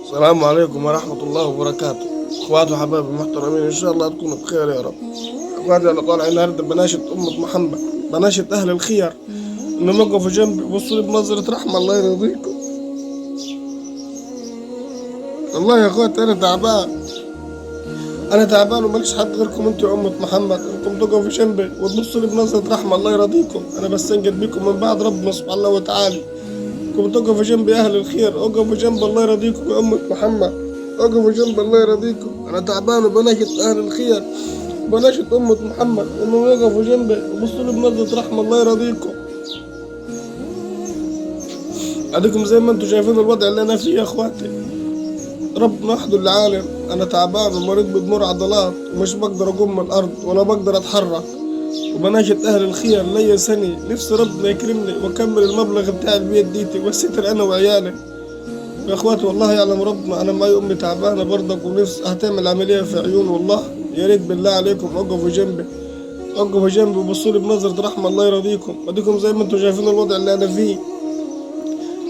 السلام عليكم ورحمة الله وبركاته. اخواتي وحبايبي المحترمين، ان شاء الله تكونوا بخير يا رب. اخواتي انا طالع النهارده بناشد أمة محمد، بناشد اهل الخير انهم يقفوا جنبي ويبصوا لي بنظرة رحمة الله يرضيكم. والله يا اخواتي انا تعبان وماليش حد غيركم انتوا يا أمة محمد، انكم تقفوا جنبي وتبصوا لي بنظرة رحمة الله يرضيكم. انا بستنجد بكم من بعد ربنا سبحانه وتعالى، انكم تقفوا جنبي اهل الخير، اقفوا جنب الله يرضيكم يا أمة محمد، اقفوا جنب الله يرضيكم. انا تعبان وبناشد اهل الخير، بناشد أمة محمد انهم يقفوا جنبي وبصوا لي بنظرة رحمة الله يرضيكم. اديكم زي ما انتم شايفين الوضع اللي انا فيه يا اخواتي، ربنا وحده اللي عالم. انا تعبان ومريض بدمور عضلات ومش بقدر اقوم من الارض ولا بقدر اتحرك، وبناشد اهل الخير ليا سني نفسي ربنا يكرمني واكمل المبلغ بتاع البيت ديتي والستر انا وعيالي. يا اخواتي والله يعلم ربنا انا معي امي تعبانه برضك ونفسي هتعمل عمليه في عيون. والله يا ريت بالله عليكم اقفوا جنبي، اقفوا جنبي وبصوا لي بنظرة رحمة الله يرضيكم. اديكم زي ما انتم شايفين الوضع اللي انا فيه،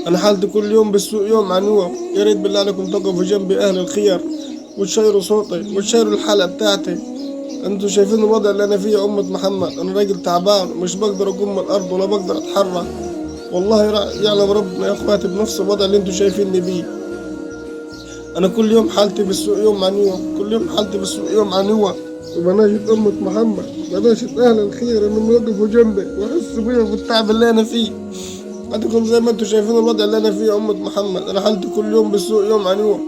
انا حالتي كل يوم بالسوء يوم عن يوم. يا ريت بالله عليكم تقفوا جنبي اهل الخير وتشيروا صوتي وتشيروا الحلقة بتاعتي. انتوا شايفين الوضع اللي انا فيه يا أمة محمد، انا راجل تعبان ومش بقدر اقوم من الارض ولا بقدر اتحرك. والله يعلم ربنا يا اخواتي بنفس الوضع اللي انتوا شايفيني بيه. انا كل يوم حالتي بالسوء يوم عن يوم، كل يوم حالتي بالسوء يوم عن يوم. وبناشد أمة محمد، بناشد أهل الخير إنهم يقفوا جنبي ويحسوا بيا في التعب اللي أنا فيه. عندكم زي ما انتم شايفين الوضع اللي أنا فيه يا أمة محمد، أنا حالتي كل يوم بالسوء يوم عن يوم،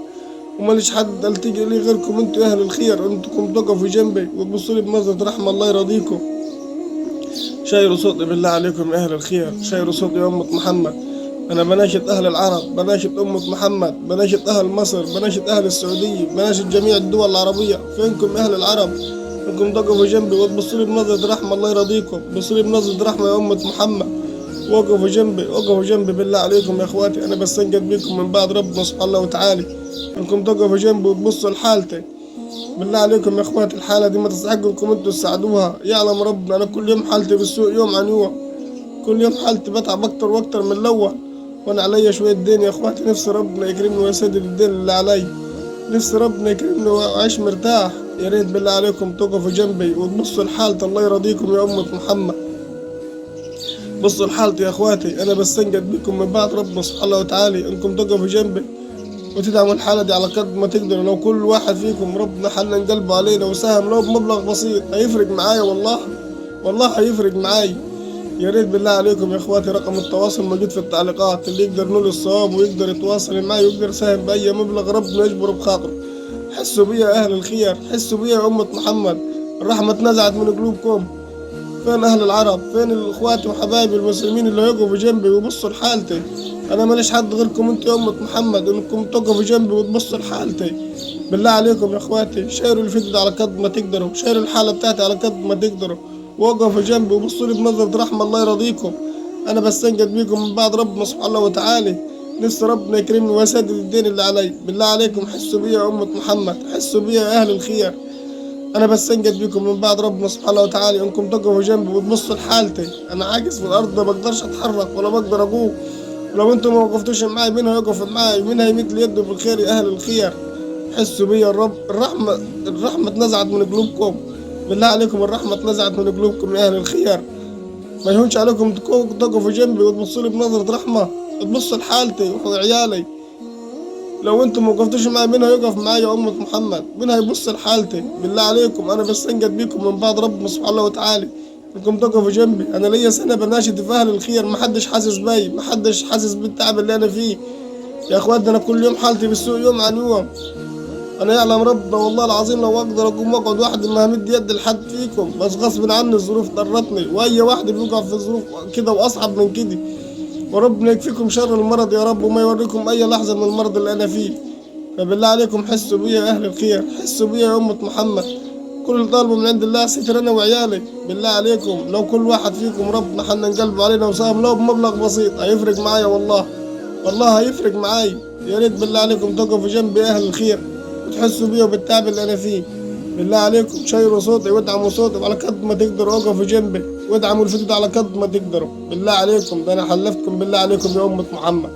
وماليش حد ألتجي ليه غيركم انتوا يا أهل الخير، انتم تقفوا جنبي وتبصوا لي بنظرة رحمة الله يرضيكم. شايروا صوتي بالله عليكم يا أهل الخير، شايروا صوتي يا أمة محمد. أنا بناشد أهل العرب، بناشد أمة محمد، بناشد أهل مصر، بناشد أهل السعودية، بناشد جميع الدول العربية. فينكم يا أهل العرب إنكم تقفوا جنبي وتبصوا لي بنظرة رحمة الله يرضيكم، بصوا لي بنظرة رحمة يا أمة محمد، وقفوا جنبي، وقفوا جنبي بالله عليكم يا إخواتي. أنا بستنجد بكم من بعد ربنا سبحانه وتعالى إنكم تقفوا جنبي وتبصوا لحالتي. بالله عليكم يا إخواتي الحالة دي ما تستحق إنكم انتوا تساعدوها. يعلم ربنا أنا كل يوم حالتي بالسوء يوم عن يوم، كل يوم حالتي بتعب أكتر وأكتر من الأول، وانا عليا شوية دين يا اخواتي. نفسي ربنا يكرمني ويسدد الدين اللي علي، نفسي ربنا يكرمني واعيش مرتاح. يا ريت بالله عليكم تقفوا جنبي وتبصوا لحالتي الله يرضيكم يا أمة محمد، بصوا لحالتي يا اخواتي. انا بستنجد بكم من بعد ربنا سبحانه وتعالى انكم تقفوا جنبي وتدعموا الحالة دي على قد ما تقدروا. لو كل واحد فيكم ربنا حنن قلبه علينا وساهم لو بمبلغ بسيط هيفرق معايا، والله هيفرق معايا. يا ريت بالله عليكم يا اخواتي رقم التواصل موجود في التعليقات، اللي يقدر ينول الصواب ويقدر يتواصل معي ويقدر يساهم بأي مبلغ ربنا يجبر بخاطره. حسوا بيا يا أهل الخير، حسوا بيا يا أمة محمد، الرحمة اتنزعت من قلوبكم. فين أهل العرب؟ فين الإخوات وحبايبي المسلمين اللي يقفوا جنبي ويبصوا لحالتي؟ أنا ماليش حد غيركم أنتوا يا أمة محمد إنكم تقفوا جنبي وتبصوا لحالتي. بالله عليكم يا إخواتي شيروا الفيديو ده على قد ما تقدروا، شيروا الحالة بتاعتي على قد ما تقدروا، وقفوا جنبي وبصوا لي بنظرة رحمة الله يرضيكم. أنا بستنجد بيكم من بعد ربنا سبحانه وتعالى، نفسي ربنا يكرمني ويسدد الدين اللي علي. بالله عليكم حسوا بيا يا أمة محمد، حسوا بيا يا أهل الخير. أنا بستنجد بيكم من بعد ربنا سبحانه وتعالى إنكم تقفوا جنبي وتبصوا لحالتي. أنا عاجز في الأرض ما بقدرش أتحرك ولا بقدر أقوم. لو أنتم ما وقفتوش معاي مين هيقف معاي؟ مين هيمد لي يده بالخير يا أهل الخير؟ حسوا بيا الرب، الرحمة اتنزعت من قلوبكم. بالله عليكم الرحمة اتنزعت من قلوبكم يا أهل الخير. ما يهونش عليكم تقفوا جنبي وتبصوا لي بنظرة رحمة، تبصوا لحالتي وعيالي. لو انتم ما وقفتوش معايا مين هيقف معايا يا أمة محمد؟ مين هيبص لحالتي؟ بالله عليكم أنا بستنجد بيكم من بعد ربنا سبحانه وتعالى انكم تقفوا جنبي. أنا ليا سنة بناشد في أهل الخير، محدش حاسس بي، محدش حاسس بالتعب اللي أنا فيه يا اخواتنا. أنا كل يوم حالتي بالسوء يوم عن يوم. انا يعلم ربنا والله العظيم لو اقدر اقوم واقعد واحد ما همد يد لحد فيكم، بس غصب عني الظروف ضرتني، واي واحد بيقع في ظروف كده واصعب من كده. وربنا يكفيكم شر المرض يا رب وما يوريكم اي لحظه من المرض اللي انا فيه. فبالله عليكم حسوا بيا يا اهل الخير، حسوا بيا يا امه محمد. كل اللي طالبه من عند الله ستر انا وعيالي. بالله عليكم لو كل واحد فيكم ربنا حنن قلبه علينا وساهم لو بمبلغ بسيط هيفرق معايا، والله هيفرق معاي. يا ريت بالله عليكم تقفوا جنبي يا اهل الخير وتحسوا بيا وبالتعب اللي انا فيه. بالله عليكم شيروا صوتي وادعموا صوتي على قد ما تقدروا، وقفوا جنبي وادعموا الفيديو ده على قد ما تقدروا. بالله عليكم ده انا حلفتكم بالله عليكم يا أمة محمد.